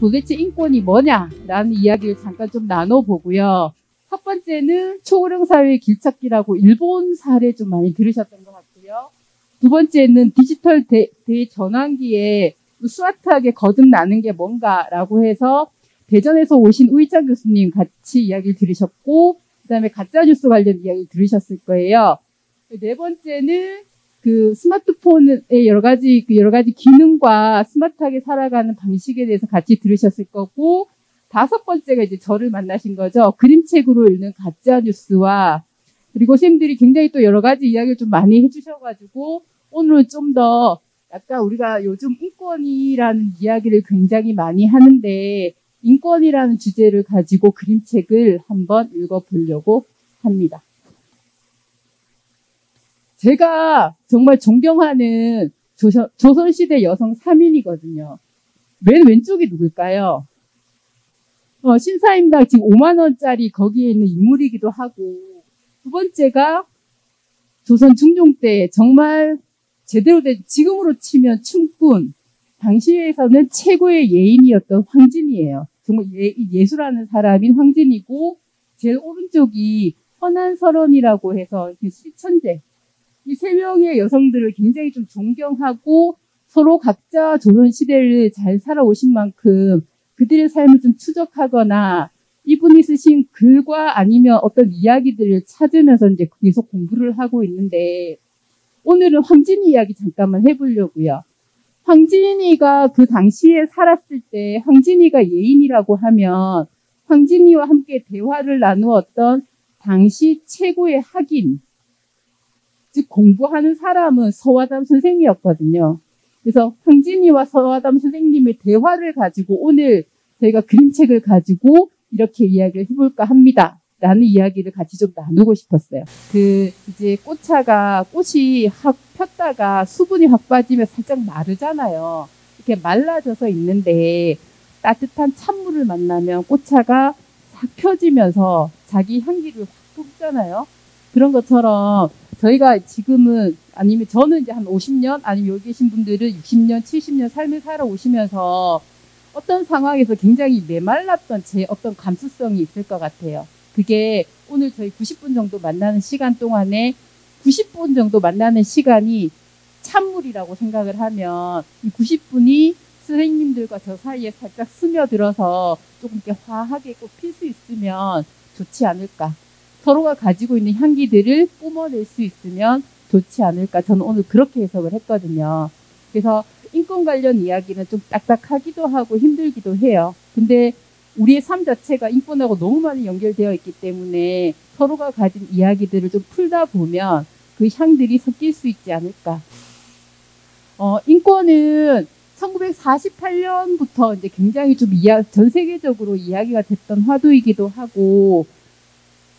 도대체 인권이 뭐냐라는 이야기를 잠깐 좀 나눠보고요. 첫 번째는 초고령 사회의 길찾기라고 일본 사례 좀 많이 들으셨던 것 같고요. 두 번째는 디지털 대전환기에 스마트하게 거듭나는 게 뭔가라고 해서 대전에서 오신 우이창 교수님 같이 이야기를 들으셨고, 그 다음에 가짜뉴스 관련 이야기 들으셨을 거예요. 네 번째는 그 스마트폰의 여러 가지 기능과 스마트하게 살아가는 방식에 대해서 같이 들으셨을 거고, 다섯 번째가 이제 저를 만나신 거죠. 그림책으로 읽는 가짜뉴스와, 그리고 쌤들이 굉장히 또 여러 가지 이야기를 좀 많이 해주셔가지고, 오늘은 좀 더 약간 우리가 요즘 인권이라는 이야기를 굉장히 많이 하는데, 인권이라는 주제를 가지고 그림책을 한번 읽어보려고 합니다. 제가 정말 존경하는 조선시대 여성 3인이거든요. 맨 왼쪽이 누굴까요? 신사임당 지금 5만원짜리 거기에 있는 인물이기도 하고, 두 번째가 조선 중종 때 정말 제대로 된, 지금으로 치면 춘꾼, 당시에서는 최고의 예인이었던 황진이에요. 정말 예수라는 사람인 황진이고, 제일 오른쪽이 헌안설원이라고 해서 실천제. 이 세 명의 여성들을 굉장히 좀 존경하고 서로 각자 조선시대를 잘 살아오신 만큼 그들의 삶을 좀 추적하거나 이분이 쓰신 글과 아니면 어떤 이야기들을 찾으면서 이제 계속 공부를 하고 있는데, 오늘은 황진이 이야기 잠깐만 해보려고요. 황진이가 그 당시에 살았을 때 황진이가 예인이라고 하면 황진이와 함께 대화를 나누었던 당시 최고의 학인, 즉 공부하는 사람은 서화담 선생이었거든요. 그래서 황진이와 서화담 선생님의 대화를 가지고 오늘 저희가 그림책을 가지고 이렇게 이야기를 해볼까 합니다. 라는 이야기를 같이 좀 나누고 싶었어요. 이제 꽃이 확 폈다가 수분이 확 빠지면 살짝 마르잖아요. 이렇게 말라져서 있는데 따뜻한 찬물을 만나면 꽃차가 싹 펴지면서 자기 향기를 확 뽑잖아요. 그런 것처럼 저희가 지금은, 아니면 저는 이제 한 50년, 아니면 여기 계신 분들은 60년, 70년 삶을 살아오시면서 어떤 상황에서 굉장히 메말랐던 제 어떤 감수성이 있을 것 같아요. 그게 오늘 저희 90분 정도 만나는 시간 동안에 90분 정도 만나는 시간이 찬물이라고 생각을 하면 이 90분이 선생님들과 저 사이에 살짝 스며들어서 조금 이렇게 화하게 꼭 필 수 있으면 좋지 않을까. 서로가 가지고 있는 향기들을 뿜어낼 수 있으면 좋지 않을까. 저는 오늘 그렇게 해석을 했거든요. 그래서 인권 관련 이야기는 좀 딱딱하기도 하고 힘들기도 해요. 근데 우리의 삶 자체가 인권하고 너무 많이 연결되어 있기 때문에 서로가 가진 이야기들을 좀 풀다 보면 그 향들이 섞일 수 있지 않을까. 인권은 1948년부터 이제 굉장히 좀 전 세계적으로 이야기가 됐던 화두이기도 하고,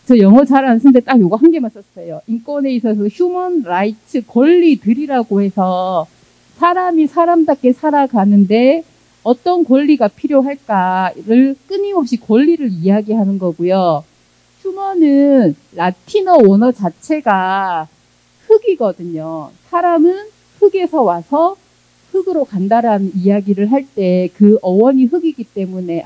저 영어 잘 안 쓰는데 딱 요거 한 개만 썼어요. 인권에 있어서 휴먼 라이츠, 권리들이라고 해서 사람이 사람답게 살아가는데 어떤 권리가 필요할까를 끊임없이 권리를 이야기하는 거고요. 휴먼은 라틴어 원어 자체가 흙이거든요. 사람은 흙에서 와서 흙으로 간다라는 이야기를 할 때 그 어원이 흙이기 때문에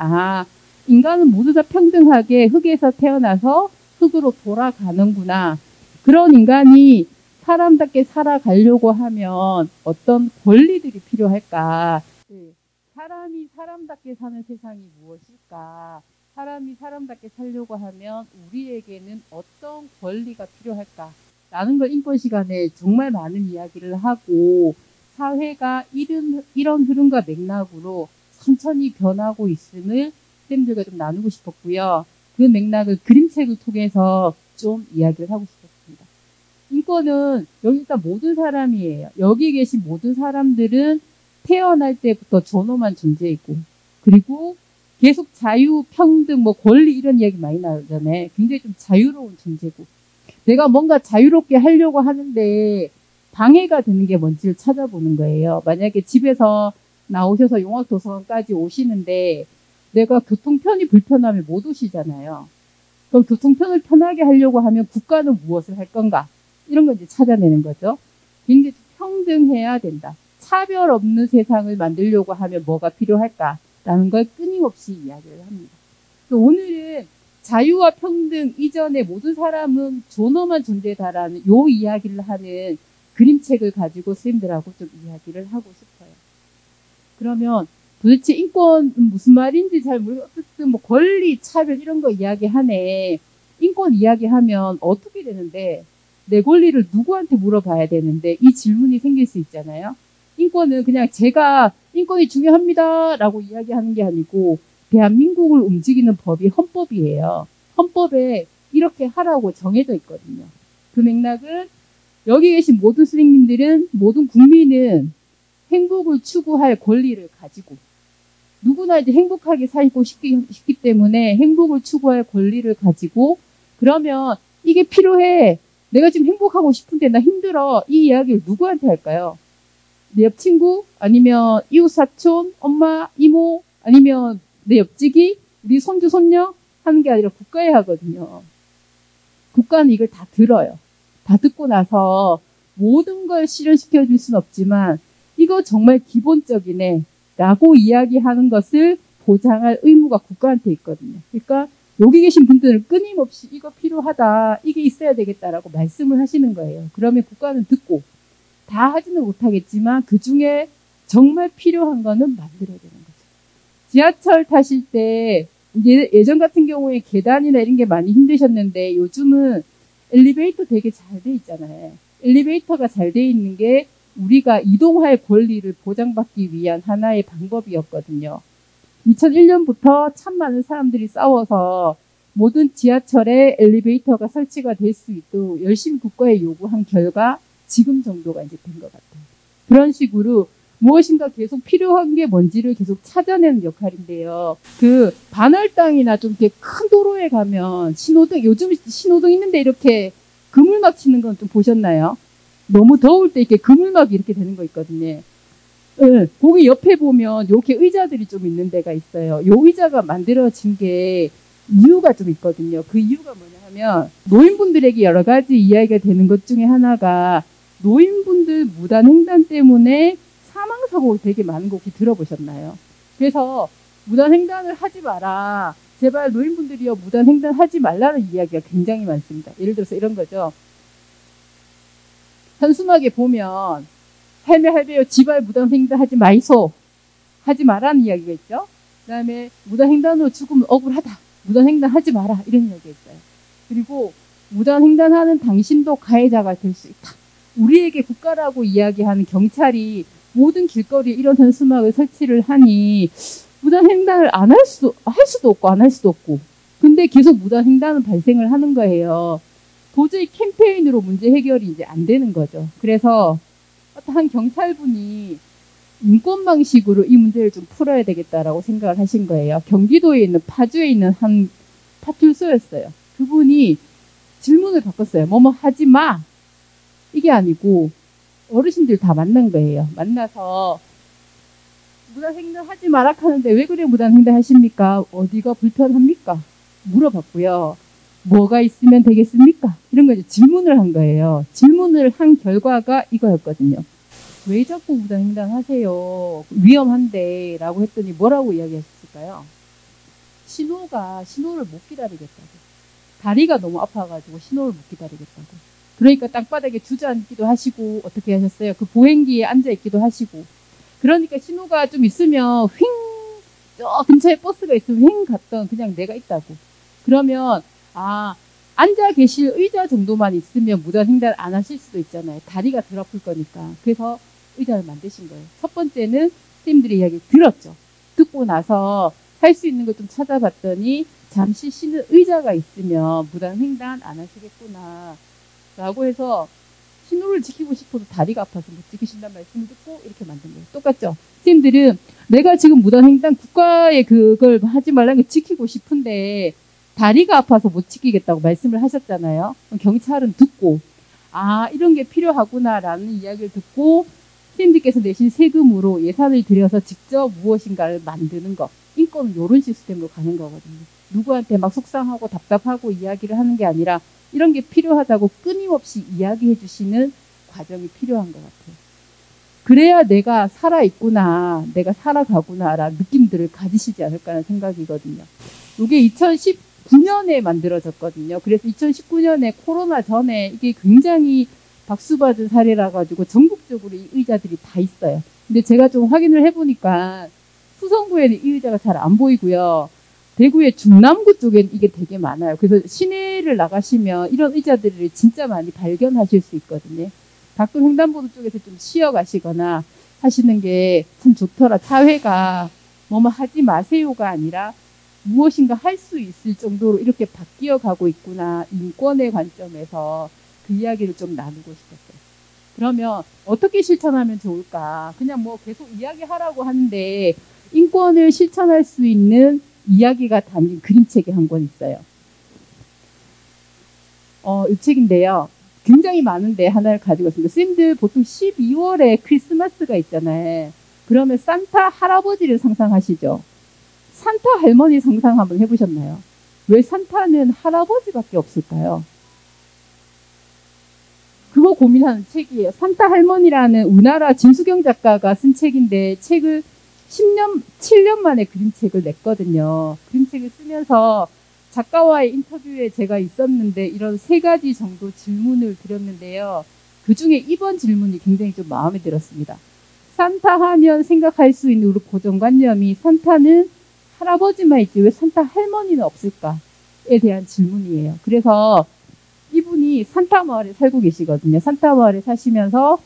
인간은 모두 다 평등하게 흙에서 태어나서 흙으로 돌아가는구나. 그런 인간이 사람답게 살아가려고 하면 어떤 권리들이 필요할까? 사람이 사람답게 사는 세상이 무엇일까? 사람이 사람답게 살려고 하면 우리에게는 어떤 권리가 필요할까? 라는 걸 인권 시간에 정말 많은 이야기를 하고, 사회가 이런 흐름과 맥락으로 천천히 변하고 있음을 쌤들과 좀 나누고 싶었고요. 그 맥락을 그림책을 통해서 좀 이야기를 하고 싶었습니다. 인권은 여기 일단 모든 사람이에요. 여기 계신 모든 사람들은 태어날 때부터 존엄한 존재이고, 그리고 계속 자유, 평등, 권리 이런 이야기 많이 나오잖아요. 굉장히 좀 자유로운 존재고, 내가 뭔가 자유롭게 하려고 하는데 방해가 되는 게 뭔지를 찾아보는 거예요. 만약에 집에서 나오셔서 용학도서관까지 오시는데 내가 교통편이 불편하면 못 오시잖아요. 그럼 교통편을 편하게 하려고 하면 국가는 무엇을 할 건가? 이런 걸 이제 찾아내는 거죠. 굉장히 평등해야 된다. 차별 없는 세상을 만들려고 하면 뭐가 필요할까? 라는 걸 끊임없이 이야기를 합니다. 오늘은 자유와 평등 이전에 모든 사람은 존엄한 존재다라는 요 이야기를 하는 그림책을 가지고 선생님들하고 좀 이야기를 하고 싶어요. 그러면 도대체 인권은 무슨 말인지 잘 모르겠어요. 어쨌든 뭐 권리, 차별 이런 거 이야기하네. 인권 이야기하면 어떻게 되는데 내 권리를 누구한테 물어봐야 되는데 이 질문이 생길 수 있잖아요. 인권은 그냥 제가 인권이 중요합니다 라고 이야기하는 게 아니고 대한민국을 움직이는 법이 헌법이에요. 헌법에 이렇게 하라고 정해져 있거든요. 그 맥락은 여기 계신 모든 선생님들은 모든 국민은 행복을 추구할 권리를 가지고 누구나 이제 행복하게 살고 싶기 때문에 행복을 추구할 권리를 가지고 그러면 이게 필요해. 내가 지금 행복하고 싶은데 나 힘들어. 이 이야기를 누구한테 할까요? 내 옆 친구? 아니면 이웃 사촌? 엄마? 이모? 아니면 내 옆지기? 우리 손주 손녀? 하는 게 아니라 국가에 하거든요. 국가는 이걸 다 들어요. 다 듣고 나서 모든 걸 실현시켜 줄 수는 없지만 이거 정말 기본적이네 라고 이야기하는 것을 보장할 의무가 국가한테 있거든요. 그러니까 여기 계신 분들은 끊임없이 이거 필요하다, 이게 있어야 되겠다라고 말씀을 하시는 거예요. 그러면 국가는 듣고 다 하지는 못하겠지만 그중에 정말 필요한 거는 만들어야 되는 거죠. 지하철 타실 때 예전 같은 경우에 계단이나 이런 게 많이 힘드셨는데 요즘은 엘리베이터 되게 잘 돼 있잖아요. 엘리베이터가 잘 돼 있는 게 우리가 이동할 권리를 보장받기 위한 하나의 방법이었거든요. 2001년부터 참 많은 사람들이 싸워서 모든 지하철에 엘리베이터가 설치가 될 수 있도록 열심히 국가에 요구한 결과 지금 정도가 이제 된 것 같아요. 그런 식으로 무엇인가 계속 필요한 게 뭔지를 계속 찾아내는 역할인데요. 그 반월당이나 좀 이렇게 큰 도로에 가면 신호등, 요즘 신호등 있는데 이렇게 그물막 치는 건 좀 보셨나요? 너무 더울 때 이렇게 그물막이 이렇게 되는 거 있거든요. 네, 거기 옆에 보면 이렇게 의자들이 좀 있는 데가 있어요. 요 의자가 만들어진 게 이유가 좀 있거든요. 그 이유가 뭐냐 하면 노인분들에게 여러 가지 이야기가 되는 것 중에 하나가 노인분들 무단횡단 때문에 사망사고가 되게 많은 거 혹시 들어보셨나요? 그래서 무단횡단을 하지 마라. 제발 노인분들이요 무단횡단 하지 말라는 이야기가 굉장히 많습니다. 예를 들어서 이런 거죠. 현수막에 보면 할매요 지발 무단횡단 하지 마이소. 하지 마라는 이야기가 있죠. 그 다음에 무단횡단으로 죽으면 억울하다. 무단횡단 하지 마라. 이런 이야기가 있어요. 그리고 무단횡단하는 당신도 가해자가 될 수 있다. 우리에게 국가라고 이야기하는 경찰이 모든 길거리에 이런 현수막을 설치를 하니 무단횡단을 안 할 수도 없고 안 할 수도 없고 근데 계속 무단횡단은 발생을 하는 거예요. 도저히 캠페인으로 문제 해결이 이제 안 되는 거죠. 그래서 한 경찰분이 인권 방식으로 이 문제를 좀 풀어야 되겠다라고 생각을 하신 거예요. 경기도에 있는 파주에 있는 한 파출소였어요. 그분이 질문을 바꿨어요. 뭐뭐 하지 마. 이게 아니고 어르신들 다 만난 거예요. 만나서 무단횡단 하지 마라 하는데 왜 그래 무단횡단 하십니까? 어디가 불편합니까? 물어봤고요. 뭐가 있으면 되겠습니까? 이런 거 이제 질문을 한 거예요. 질문을 한 결과가 이거였거든요. 왜 자꾸 무단횡단 하세요? 위험한데 라고 했더니 뭐라고 이야기하셨을까요? 신호를 못 기다리겠다고. 다리가 너무 아파가지고 신호를 못 기다리겠다고. 그러니까 땅바닥에 주저앉기도 하시고 어떻게 하셨어요? 그 보행기에 앉아있기도 하시고 그러니까 신호가 좀 있으면 저 근처에 버스가 있으면 휙 갔던 그냥 내가 있다고. 그러면 앉아 계실 의자 정도만 있으면 무단횡단 안 하실 수도 있잖아요. 다리가 덜 아플 거니까. 그래서 의자를 만드신 거예요. 첫 번째는 선생님들의 이야기 들었죠. 듣고 나서 할 수 있는 걸 좀 찾아봤더니 잠시 쉬는 의자가 있으면 무단횡단 안 하시겠구나 라고 해서 신호를 지키고 싶어도 다리가 아파서 못 지키신다는 말씀을 듣고 이렇게 만든 거예요. 똑같죠? 선생님들은 내가 지금 무단횡단 국가에 그걸 하지 말라는 걸 지키고 싶은데 다리가 아파서 못 지키겠다고 말씀을 하셨잖아요. 경찰은 듣고 이런 게 필요하구나라는 이야기를 듣고 선생님들께서 내신 세금으로 예산을 들여서 직접 무엇인가를 만드는 거. 인권은 이런 시스템으로 가는 거거든요. 누구한테 막 속상하고 답답하고 이야기를 하는 게 아니라 이런 게 필요하다고 끊임없이 이야기해 주시는 과정이 필요한 것 같아요. 그래야 내가 살아있구나, 내가 살아가구나라는 느낌들을 가지시지 않을까라는 생각이거든요. 이게 2019년에 만들어졌거든요. 그래서 2019년에 코로나 전에 이게 굉장히 박수받은 사례라 가지고 전국적으로 이 의자들이 다 있어요. 근데 제가 좀 확인을 해보니까 수성구에는 이 의자가 잘 안 보이고요. 대구의 중남구 쪽엔 이게 되게 많아요. 그래서 시내를 나가시면 이런 의자들을 진짜 많이 발견하실 수 있거든요. 가끔 횡단보도 쪽에서 좀 쉬어가시거나 하시는 게 참 좋더라. 사회가 뭐뭐 하지 마세요가 아니라 무엇인가 할 수 있을 정도로 이렇게 바뀌어 가고 있구나. 인권의 관점에서 그 이야기를 좀 나누고 싶었어요. 그러면 어떻게 실천하면 좋을까? 그냥 뭐 계속 이야기하라고 하는데 인권을 실천할 수 있는 이야기가 담긴 그림책이 한 권 있어요. 이 책인데요. 굉장히 많은데 하나를 가지고 있습니다. 쌤들 보통 12월에 크리스마스가 있잖아요. 그러면 산타 할아버지를 상상하시죠? 산타 할머니 상상 한번 해보셨나요? 왜 산타는 할아버지밖에 없을까요? 그거 고민하는 책이에요. 산타 할머니라는 우리나라 진수경 작가가 쓴 책인데 책을 7년 만에 그림책을 냈거든요. 그림책을 쓰면서 작가와의 인터뷰에 제가 있었는데 이런 3가지 정도 질문을 드렸는데요. 그 중에 이번 질문이 굉장히 좀 마음에 들었습니다. 산타 하면 생각할 수 있는 우리 고정관념이 산타는 할아버지만 있지 왜 산타 할머니는 없을까에 대한 질문이에요. 그래서 이분이 산타 마을에 살고 계시거든요. 산타 마을에 사시면서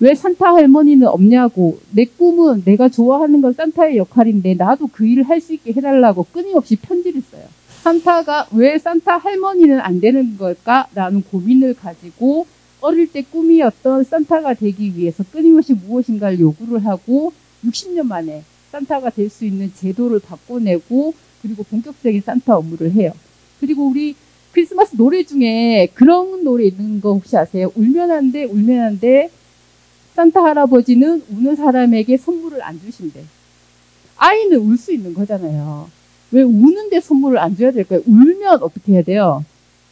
왜 산타 할머니는 없냐고, 내 꿈은 내가 좋아하는 건 산타의 역할인데 나도 그 일을 할 수 있게 해달라고 끊임없이 편지를 써요. 산타가 왜 산타 할머니는 안 되는 걸까라는 고민을 가지고 어릴 때 꿈이었던 산타가 되기 위해서 끊임없이 무엇인가를 요구를 하고 60년 만에 산타가 될 수 있는 제도를 바꿔내고 그리고 본격적인 산타 업무를 해요. 그리고 우리 크리스마스 노래 중에 그런 노래 있는 거 혹시 아세요? 울면 안 돼, 울면 안 돼. 산타 할아버지는 우는 사람에게 선물을 안 주신대. 아이는 울 수 있는 거잖아요. 왜 우는데 선물을 안 줘야 될까요? 울면 어떻게 해야 돼요?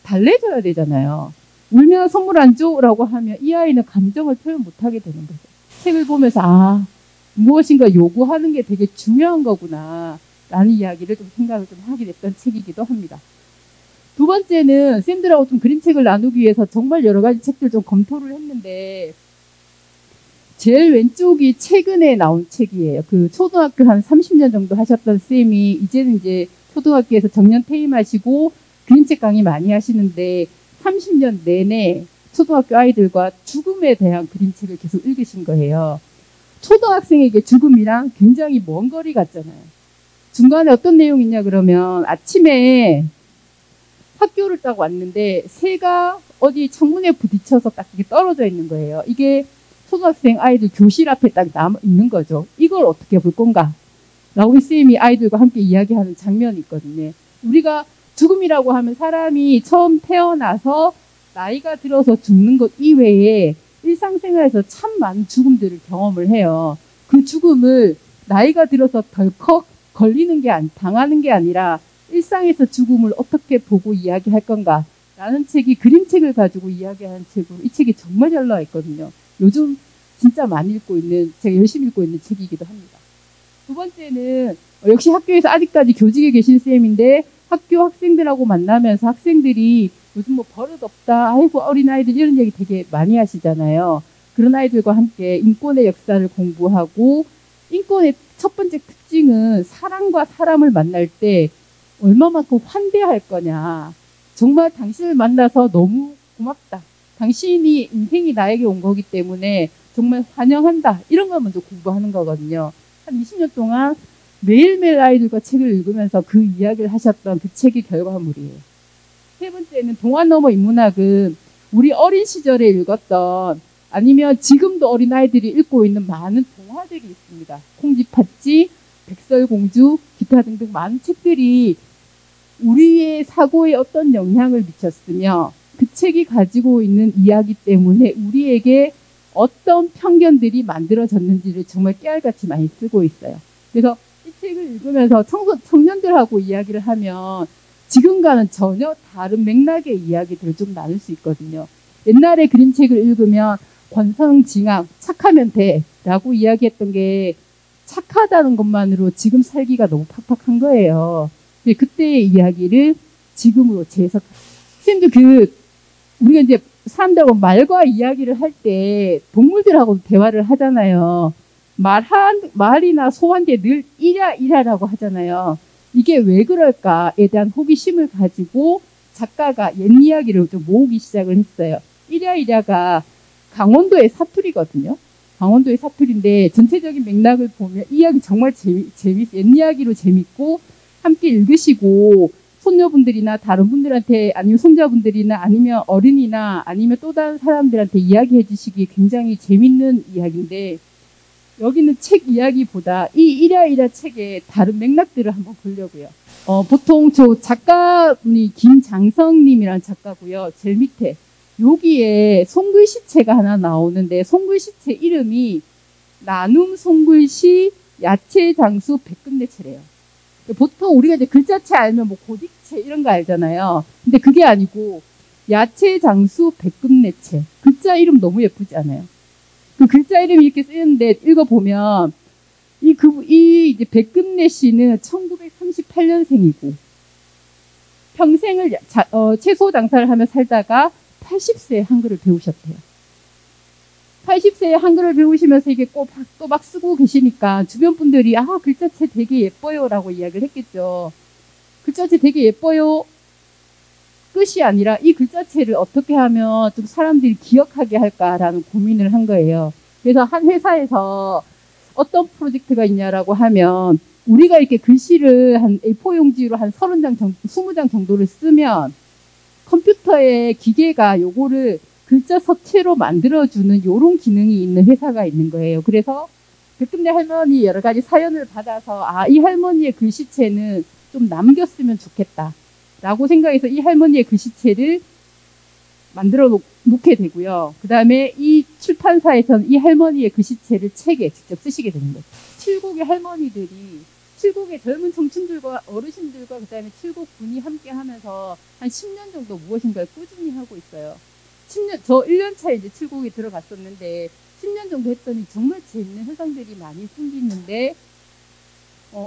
달래줘야 되잖아요. 울면 선물 안 줘라고 하면 이 아이는 감정을 표현 못하게 되는 거죠. 책을 보면서 무엇인가 요구하는 게 되게 중요한 거구나 라는 이야기를 좀 생각을 좀 하게 됐던 책이기도 합니다. 두 번째는 쌤들하고 좀 그림책을 나누기 위해서 정말 여러 가지 책들 좀 검토를 했는데 제일 왼쪽이 최근에 나온 책이에요. 그 초등학교 한 30년 정도 하셨던 쌤이 이제는 이제 초등학교에서 정년 퇴임하시고 그림책 강의 많이 하시는데 30년 내내 초등학교 아이들과 죽음에 대한 그림책을 계속 읽으신 거예요. 초등학생에게 죽음이랑 굉장히 먼 거리 같잖아요. 중간에 어떤 내용이 있냐 그러면 아침에 학교를 딱 왔는데 새가 어디 창문에 부딪혀서 딱 이게 떨어져 있는 거예요. 이게 초등학생 아이들 교실 앞에 딱 남아 있는 거죠. 이걸 어떻게 볼 건가? 라고 이 쌤이 아이들과 함께 이야기하는 장면이 있거든요. 우리가 죽음이라고 하면 사람이 처음 태어나서 나이가 들어서 죽는 것 이외에 일상생활에서 참 많은 죽음들을 경험을 해요. 그 죽음을 나이가 들어서 덜컥 걸리는 게 당하는 게 아니라 일상에서 죽음을 어떻게 보고 이야기할 건가? 라는 책이 그림책을 가지고 이야기하는 책으로 이 책이 정말 잘 나와 있거든요. 요즘 진짜 많이 읽고 있는, 제가 열심히 읽고 있는 책이기도 합니다. 두 번째는 역시 학교에서 아직까지 교직에 계신 쌤인데 학교 학생들하고 만나면서 학생들이 요즘 뭐 버릇 없다, 아이고 어린아이들 이런 얘기 되게 많이 하시잖아요. 그런 아이들과 함께 인권의 역사를 공부하고 인권의 첫 번째 특징은 사람과 사람을 만날 때 얼마만큼 환대할 거냐. 정말 당신을 만나서 너무 고맙다. 당신이 인생이 나에게 온 거기 때문에 정말 환영한다. 이런 걸 먼저 공부하는 거거든요. 한 20년 동안 매일매일 아이들과 책을 읽으면서 그 이야기를 하셨던 그 책이 결과물이에요. 세 번째는 동화 너머 인문학은 우리 어린 시절에 읽었던 아니면 지금도 어린아이들이 읽고 있는 많은 동화들이 있습니다. 콩쥐팥쥐, 백설공주, 기타 등등 많은 책들이 우리의 사고에 어떤 영향을 미쳤으며 그 책이 가지고 있는 이야기 때문에 우리에게 어떤 편견들이 만들어졌는지를 정말 깨알같이 많이 쓰고 있어요. 그래서 이 책을 읽으면서 청년들하고 이야기를 하면 지금과는 전혀 다른 맥락의 이야기들을 좀 나눌 수 있거든요. 옛날에 그림책을 읽으면 권선징악, 착하면 돼 라고 이야기했던 게 착하다는 것만으로 지금 살기가 너무 팍팍한 거예요. 그때의 이야기를 지금으로 재해석. 선생님도 우리가 이제 사람들하고 말과 이야기를 할 때 동물들하고 대화를 하잖아요. 말이나 소한테 늘 이라라고 하잖아요. 이게 왜 그럴까에 대한 호기심을 가지고 작가가 옛 이야기를 좀 모으기 시작을 했어요. 이라가 강원도의 사투리거든요. 강원도의 사투리인데 전체적인 맥락을 보면 이야기 정말 옛 이야기로 재밌고 함께 읽으시고 손녀분들이나 다른 분들한테 아니면 손자분들이나 아니면 어른이나 아니면 또 다른 사람들한테 이야기해 주시기 굉장히 재밌는 이야기인데 여기는 책 이야기보다 이 이라 책의 다른 맥락들을 한번 보려고요. 보통 저 작가분이 김장성님이라는 작가고요. 제일 밑에 여기에 손글씨체가 하나 나오는데 손글씨체 이름이 나눔 손글씨 야채 장수 백금내체래요. 보통 우리가 이제 글자체 알면 뭐 고딕체 이런 거 알잖아요. 근데 그게 아니고 야채 장수 백금내체. 글자 이름 너무 예쁘지 않아요? 그 글자 이름이 이렇게 쓰였는데 읽어보면 이제 백금내 씨는 1938년생이고 평생을 채소 장사를 하며 살다가 80세에 한글을 배우셨대요. 80세에 한글을 배우시면서 이게 꼬박꼬박 쓰고 계시니까 주변 분들이 글자체 되게 예뻐요 라고 이야기를 했겠죠. 글자체 되게 예뻐요 끝이 아니라 이 글자체를 어떻게 하면 좀 사람들이 기억하게 할까라는 고민을 한 거예요. 그래서 한 회사에서 어떤 프로젝트가 있냐라고 하면 우리가 이렇게 글씨를 한 A4 용지로 한 30장 정도, 20장 정도를 쓰면 컴퓨터의 기계가 요거를 글자 서체로 만들어주는 요런 기능이 있는 회사가 있는 거예요. 그래서 백금내 할머니 여러 가지 사연을 받아서 이 할머니의 글씨체는 좀 남겼으면 좋겠다 라고 생각해서 이 할머니의 글씨체를 만들어 놓게 되고요. 그 다음에 이 출판사에서는 이 할머니의 글씨체를 책에 직접 쓰시게 되는 거죠. 칠곡의 할머니들이 칠곡의 젊은 청춘들과 어르신들과 그 다음에 칠곡군이 함께 하면서 한 10년 정도 무엇인가를 꾸준히 하고 있어요. 10년, 저 1년 차에 이제 칠곡에 들어갔었는데 10년 정도 했더니 정말 재밌는 회상들이 많이 생기는데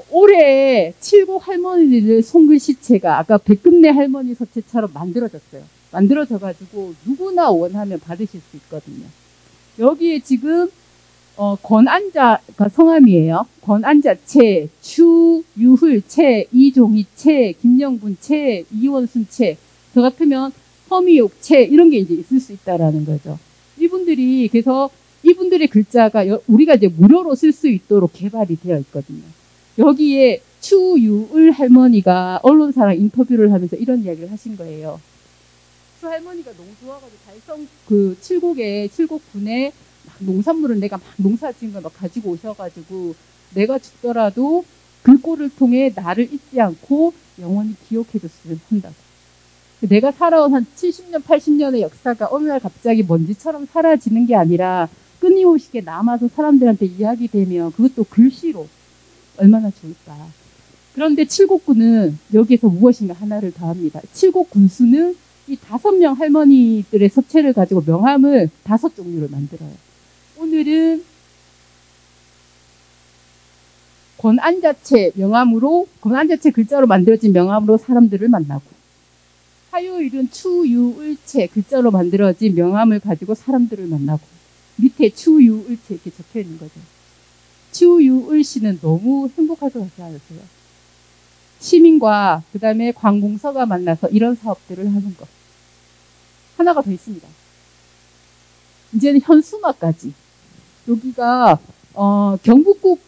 올해 칠곡 할머니들 손글씨체가 아까 백금내 할머니 서체처럼 만들어졌어요. 만들어져가지고 누구나 원하면 받으실 수 있거든요. 여기에 지금 권안자가 성함이에요. 권안자체, 추유흘체, 이종희체, 김영분체, 이원순체. 저 같으면 허미옥체 이런 게 이제 있을 수 있다라는 거죠. 이분들이 그래서 이분들의 글자가 우리가 이제 무료로 쓸 수 있도록 개발이 되어 있거든요. 여기에 추유을 할머니가 언론사랑 인터뷰를 하면서 이런 이야기를 하신 거예요. 추 할머니가 너무 좋아가지고 달성 칠곡군에 농산물을 내가 막 농사 지은 걸 막 가지고 오셔가지고 내가 죽더라도 글꼴을 통해 나를 잊지 않고 영원히 기억해줬으면 한다고. 내가 살아온 한 70년, 80년의 역사가 어느 날 갑자기 먼지처럼 사라지는 게 아니라 끊임없이 남아서 사람들한테 이야기되면 그것도 글씨로 얼마나 좋을까. 그런데 칠곡군은 여기에서 무엇인가 하나를 더합니다. 칠곡군수는 이 5명 할머니들의 서체를 가지고 명함을 5종류를 만들어요. 오늘은 권안자체 명함으로, 권안자체 글자로 만들어진 명함으로 사람들을 만나고, 화요일은 추유을체 글자로 만들어진 명함을 가지고 사람들을 만나고, 밑에 추유을체 이렇게 적혀 있는 거죠. 추유을 씨는 너무 행복할 것 같지 않으세요? 시민과 그 다음에 관공서가 만나서 이런 사업들을 하는 것. 하나가 더 있습니다. 이제는 현수막까지. 여기가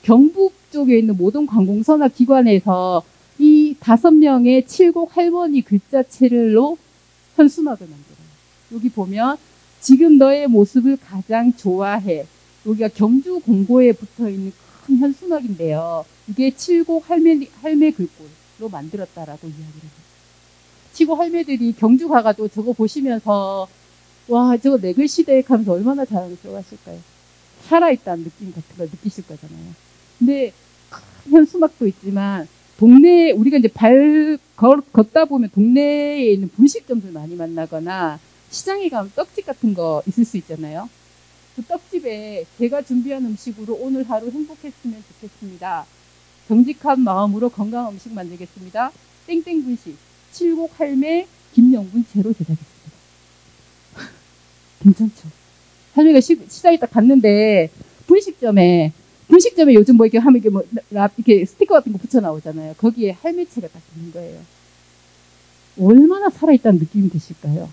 경북 쪽에 있는 모든 관공서나 기관에서 이 5명의 칠곡 할머니 글자체를로 현수막을 만들어요. 여기 보면 지금 너의 모습을 가장 좋아해. 여기가 경주 공고에 붙어있는 큰 현수막인데요. 이게 칠곡 할매 글꼴로 만들었다라고 이야기를 해요. 칠곡 할매들이 경주 가가지고 저거 보시면서 와 저거 내 글씨대 하면서 얼마나 자랑스러워하실까요? 살아있다는 느낌 같은 걸 느끼실 거잖아요. 근데 큰 현수막도 있지만 동네에 우리가 이제 걷다 보면 동네에 있는 분식점들 많이 만나거나 시장에 가면 떡집 같은 거 있을 수 있잖아요. 그 떡집에 제가 준비한 음식으로 오늘 하루 행복했으면 좋겠습니다. 정직한 마음으로 건강한 음식 만들겠습니다. 땡땡 분식, 칠곡 할매, 김영분 제로 제작했습니다. 괜찮죠? 할매가 시장에 딱 갔는데 분식점에 요즘 뭐 이렇게 하면 이렇게 뭐 이렇게 스티커 같은 거 붙여 나오잖아요. 거기에 할매체가 딱 있는 거예요. 얼마나 살아있다는 느낌이 드실까요?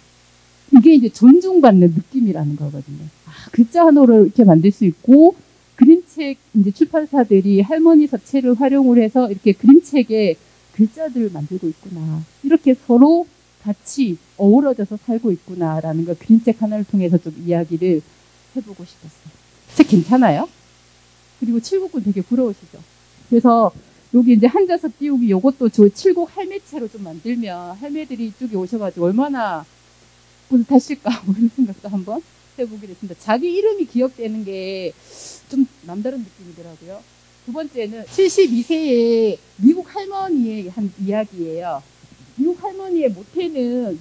이게 이제 존중받는 느낌이라는 거거든요. 글자 하나로 이렇게 만들 수 있고, 그림책 이제 출판사들이 할머니 서체를 활용을 해서 이렇게 그림책에 글자들을 만들고 있구나. 이렇게 서로 같이 어우러져서 살고 있구나라는 걸 그림책 하나를 통해서 좀 이야기를 해보고 싶었어요. 책 괜찮아요? 그리고 칠곡군 되게 부러우시죠? 그래서 여기 이제 한자서 띄우기 요것도 저 칠곡 할매체로 좀 만들면 할매들이 이쪽에 오셔가지고 얼마나 뿌듯하실까 뭐 이런 생각도 한번 해보게 됐습니다. 자기 이름이 기억되는 게 좀 남다른 느낌이더라고요. 두 번째는 72세의 미국 할머니의 한 이야기예요. 미국 할머니의 모태는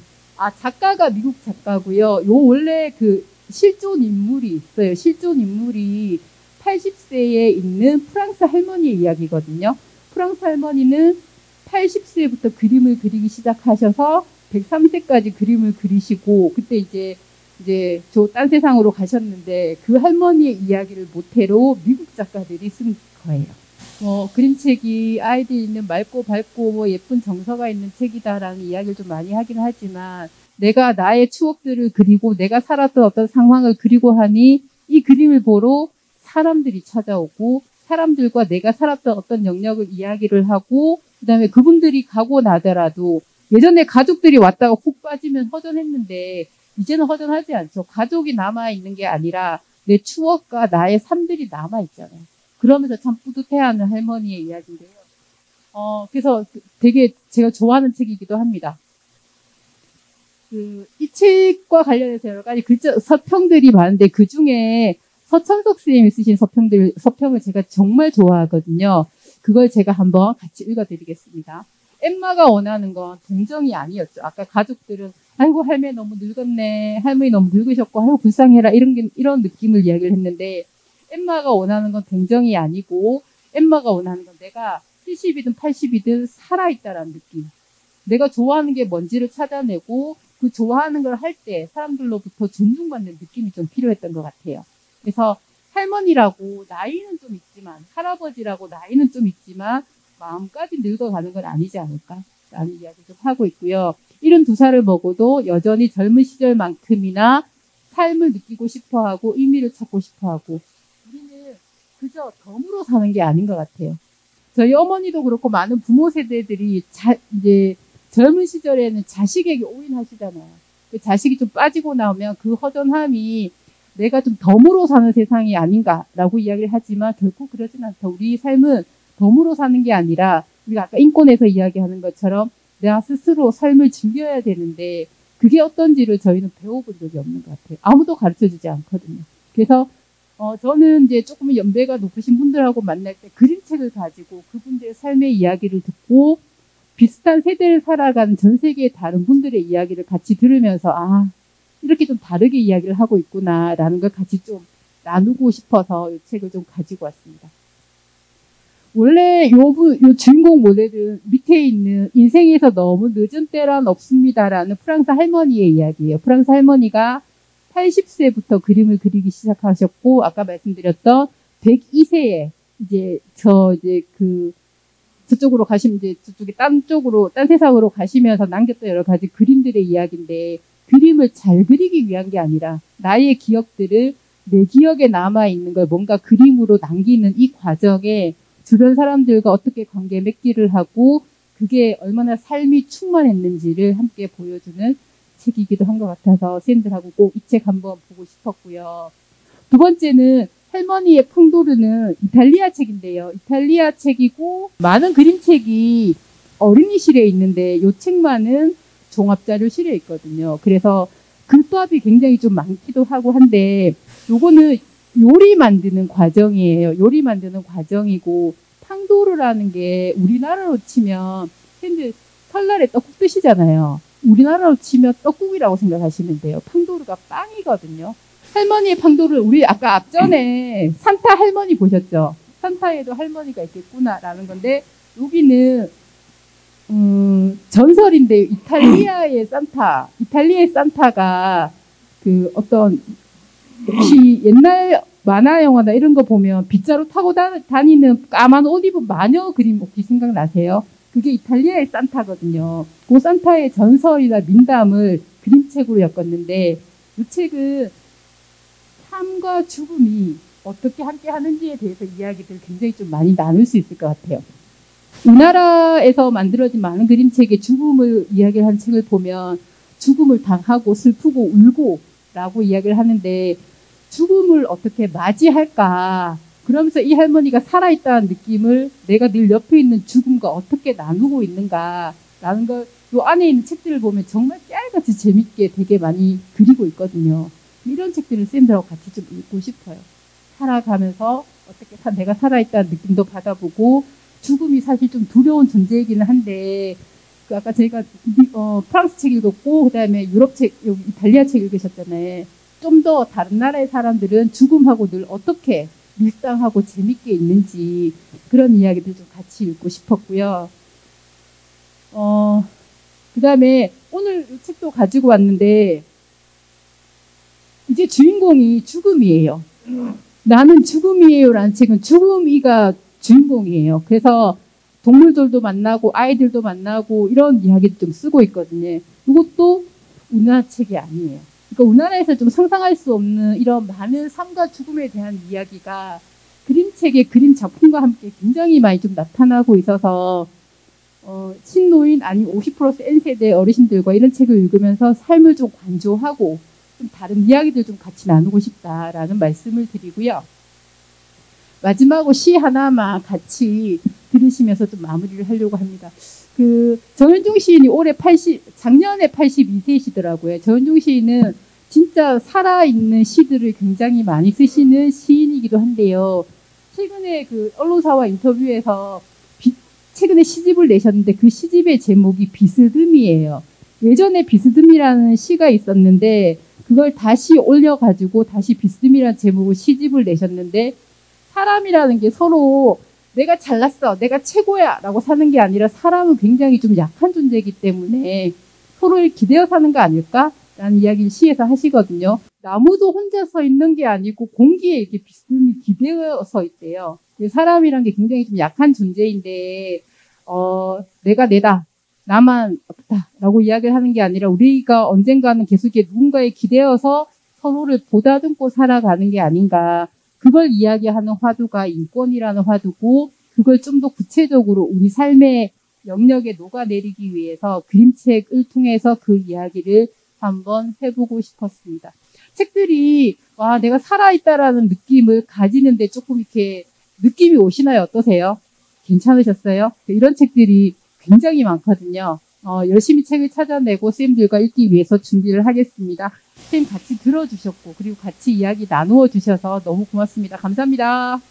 작가가 미국 작가고요. 요 원래 그 실존 인물이 있어요. 실존 인물이 80세에 있는 프랑스 할머니의 이야기거든요. 프랑스 할머니는 80세부터 그림을 그리기 시작하셔서 103세까지 그림을 그리시고, 그때 이제 저 딴 세상으로 가셨는데, 그 할머니의 이야기를 모태로 미국 작가들이 쓴 거예요. 그림책이 아이들 읽는 맑고 밝고 뭐 예쁜 정서가 있는 책이다라는 이야기를 좀 많이 하긴 하지만, 내가 나의 추억들을 그리고 내가 살았던 어떤 상황을 그리고 하니 이 그림을 보러 사람들이 찾아오고, 사람들과 내가 살았던 어떤 영역을 이야기를 하고, 그 다음에 그분들이 가고 나더라도 예전에 가족들이 왔다가 훅 빠지면 허전했는데 이제는 허전하지 않죠. 가족이 남아있는 게 아니라 내 추억과 나의 삶들이 남아있잖아요. 그러면서 참 뿌듯해하는 할머니의 이야기인데요. 그래서 되게 제가 좋아하는 책이기도 합니다. 이 책과 관련해서 여러 가지 서평들이 많은데 그 중에 서천석 선생님이 쓰신 서평을 제가 정말 좋아하거든요. 그걸 제가 한번 같이 읽어드리겠습니다. 엠마가 원하는 건 동정이 아니었죠. 아까 가족들은 아이고 할매 너무 늙었네, 할머니 너무 늙으셨고 아이고 불쌍해라 이런 느낌을 이야기를 했는데, 엠마가 원하는 건 동정이 아니고 엠마가 원하는 건 내가 70이든 80이든 살아있다라는 느낌. 내가 좋아하는 게 뭔지를 찾아내고 그 좋아하는 걸 할 때 사람들로부터 존중받는 느낌이 좀 필요했던 것 같아요. 그래서 할머니라고 나이는 좀 있지만, 할아버지라고 나이는 좀 있지만 마음까지 늙어가는 건 아니지 않을까라는 이야기를 좀 하고 있고요. 72살을 먹어도 여전히 젊은 시절만큼이나 삶을 느끼고 싶어하고 의미를 찾고 싶어하고, 우리는 그저 덤으로 사는 게 아닌 것 같아요. 저희 어머니도 그렇고 많은 부모 세대들이 이제 젊은 시절에는 자식에게 올인하시잖아요. 그 자식이 좀 빠지고 나오면 그 허전함이 내가 좀 덤으로 사는 세상이 아닌가라고 이야기를 하지만 결코 그러진 않다. 우리 삶은 덤으로 사는 게 아니라 우리가 아까 인권에서 이야기하는 것처럼 내가 스스로 삶을 즐겨야 되는데 그게 어떤지를 저희는 배워본 적이 없는 것 같아요. 아무도 가르쳐주지 않거든요. 그래서 저는 이제 조금 연배가 높으신 분들하고 만날 때 그림책을 가지고 그분들의 삶의 이야기를 듣고 비슷한 세대를 살아가는 전 세계의 다른 분들의 이야기를 같이 들으면서 이렇게 좀 다르게 이야기를 하고 있구나라는 걸 같이 좀 나누고 싶어서 이 책을 좀 가지고 왔습니다. 원래 요 주인공 모델은 밑에 있는 인생에서 너무 늦은 때란 없습니다라는 프랑스 할머니의 이야기예요. 프랑스 할머니가 80세부터 그림을 그리기 시작하셨고, 아까 말씀드렸던 102세에 저쪽으로 가시면 이제 저쪽에 딴 세상으로 가시면서 남겼던 여러 가지 그림들의 이야기인데, 그림을 잘 그리기 위한 게 아니라 나의 기억들을 내 기억에 남아있는 걸 뭔가 그림으로 남기는 이 과정에 주변 사람들과 어떻게 관계 맺기를 하고 그게 얼마나 삶이 충만했는지를 함께 보여주는 책이기도 한 것 같아서 선생님들하고 꼭 이 책 한번 보고 싶었고요. 두 번째는 할머니의 퐁도르는 이탈리아 책인데요. 이탈리아 책이고 많은 그림책이 어린이실에 있는데 이 책만은 종합자료실에 있거든요. 그래서 글밥이 굉장히 좀 많기도 하고 한데 요거는 요리 만드는 과정이에요. 요리 만드는 과정이고, 팡도르라는 게 우리나라로 치면 현재 설날에 떡국 드시잖아요. 우리나라로 치면 떡국이라고 생각하시면 돼요. 팡도르가 빵이거든요. 할머니의 판도를 우리 아까 앞전에 산타 할머니 보셨죠? 산타에도 할머니가 있겠구나라는 건데 여기는 전설인데 이탈리아의 산타가 그 어떤 혹시 옛날 만화 영화나 이런 거 보면 빗자루 타고 다니는 까만 옷 입은 마녀 그림 혹시 생각나세요? 그게 이탈리아의 산타거든요. 그 산타의 전설이나 민담을 그림책으로 엮었는데 이 책은 삶과 죽음이 어떻게 함께 하는지에 대해서 이야기들 굉장히 좀 많이 나눌 수 있을 것 같아요. 우리나라에서 만들어진 많은 그림책에 죽음을 이야기하는 책을 보면 죽음을 당하고 슬프고 울고 라고 이야기를 하는데 죽음을 어떻게 맞이할까? 그러면서 이 할머니가 살아있다는 느낌을 내가 늘 옆에 있는 죽음과 어떻게 나누고 있는가라는 걸 이 안에 있는 책들을 보면 정말 깨알같이 재밌게 되게 많이 그리고 있거든요. 이런 책들을 쌤들하고 같이 좀 읽고 싶어요. 살아가면서 어떻게 내가 살아있다는 느낌도 받아보고 죽음이 사실 좀 두려운 존재이기는 한데 그 아까 제가 프랑스 책 읽었고 그다음에 유럽 책, 이탈리아 책 읽으셨잖아요. 좀 더 다른 나라의 사람들은 죽음하고 늘 어떻게 밀당하고 재밌게 있는지 그런 이야기들 좀 같이 읽고 싶었고요. 그다음에 오늘 이 책도 가지고 왔는데 이제 주인공이 죽음이에요. 나는 죽음이에요라는 책은 죽음이가 주인공이에요. 그래서 동물들도 만나고 아이들도 만나고 이런 이야기를 좀 쓰고 있거든요. 이것도 우리나라 책이 아니에요. 그러니까 우리나라에서 좀 상상할 수 없는 이런 많은 삶과 죽음에 대한 이야기가 그림책의 그림 작품과 함께 굉장히 많이 좀 나타나고 있어서 신노인 아니면 50+ N세대 어르신들과 이런 책을 읽으면서 삶을 좀 관조하고 좀 다른 이야기들 좀 같이 나누고 싶다라는 말씀을 드리고요. 마지막으로 시 하나만 같이 들으시면서 좀 마무리를 하려고 합니다. 정현중 시인이 작년에 82세시더라고요. 정현중 시인은 진짜 살아있는 시들을 굉장히 많이 쓰시는 시인이기도 한데요. 최근에 언론사와 인터뷰에서 최근에 시집을 내셨는데 그 시집의 제목이 비스듬이에요. 예전에 비스듬이라는 시가 있었는데 그걸 다시 올려가지고 다시 비스듬이라는 제목으로 시집을 내셨는데 사람이라는 게 서로 내가 잘났어, 내가 최고야 라고 사는 게 아니라 사람은 굉장히 좀 약한 존재이기 때문에 서로를 기대어 사는 거 아닐까? 라는 이야기를 시에서 하시거든요. 나무도 혼자 서 있는 게 아니고 공기에 이렇게 비스듬히 기대어 서 있대요. 사람이란 게 굉장히 좀 약한 존재인데 내가 내다, 나만 없다 라고 이야기를 하는 게 아니라 우리가 언젠가는 계속 누군가에 기대어서 서로를 보다듬고 살아가는 게 아닌가. 그걸 이야기하는 화두가 인권이라는 화두고 그걸 좀 더 구체적으로 우리 삶의 영역에 녹아내리기 위해서 그림책을 통해서 그 이야기를 한번 해보고 싶었습니다. 책들이 내가 살아있다라는 느낌을 가지는데 조금 이렇게 느낌이 오시나요? 어떠세요? 괜찮으셨어요? 이런 책들이 굉장히 많거든요. 열심히 책을 찾아내고 쌤들과 읽기 위해서 준비를 하겠습니다. 쌤 같이 들어주셨고 그리고 같이 이야기 나누어 주셔서 너무 고맙습니다. 감사합니다.